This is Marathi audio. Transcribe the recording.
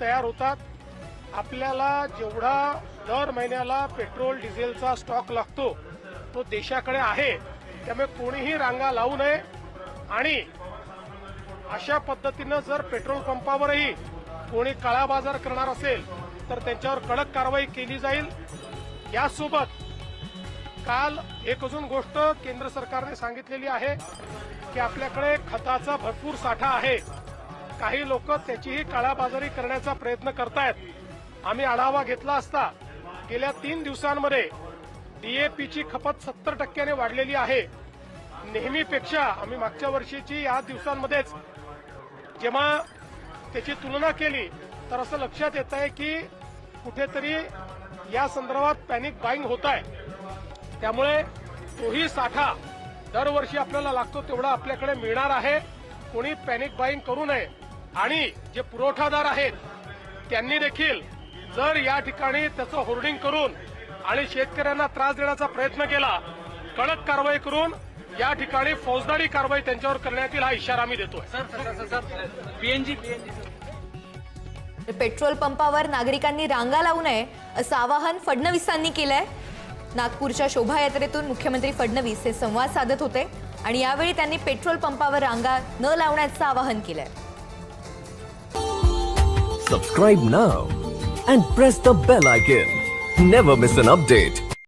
तयार होतात. आपल्याला जेवढा दर महिन्याला पेट्रोल डिझेलचा स्टॉक लागतो तो देशाकडे आहे. त्यामुळे कोणीही रांगा लावू नये आणि अशा पद्धतीनं जर पेट्रोल पंपावरही कोणी काळा बाजार करणार असेल तर त्यांच्यावर कडक कारवाई केली जाईल. यासोबत काल एक अजून गोष्ट केंद्र सरकारने सांगितलेली आहे की आपल्याकडे खताचा भरपूर साठा आहे. काही लोक त्याचीही काळाबाजारी करण्याचा प्रयत्न करतायत. आम्ही आढावा घेतला असता गेल्या 3 दिवसांमध्ये डीएपीची खपत 70% वाढलेली आहे. नेहमीपेक्षा आम्ही मागच्या वर्षीची या दिवसांमध्येच जेव्हा त्याची तुलना केली तर असं लक्षात येत आहे की कुठेतरी या संदर्भात पॅनिक बाईंग होत आहे. त्यामुळे तोही साठा दरवर्षी आपल्याला लागतो तेवढा आपल्याकडे मिळणार आहे. कोणी पॅनिक बाईंग करू नये आणि जे पुरवठादार आहेत त्यांनी देखील जर या ठिकाणी त्याचं होर्डिंग करून आणि शेतकऱ्यांना त्रास देण्याचा प्रयत्न केला कडक कारवाई करून या ठिकाणी फौजदारी कारवाई त्यांच्यावर करण्यात येईल हा इशारा आम्ही देतोय. पीएनजी पेट्रोल पंपावर नागरिकांनी रांगा लावू नये असं आवाहन फडणवीसांनी केलंय. नागपूरच्या शोभायात्रेतून मुख्यमंत्री फडणवीस हे संवाद साधत होते आणि यावेळी त्यांनी पेट्रोल पंपावर रांगा न लावण्याचं आवाहन केलंय. Subscribe now and press the bell icon. Never miss an update.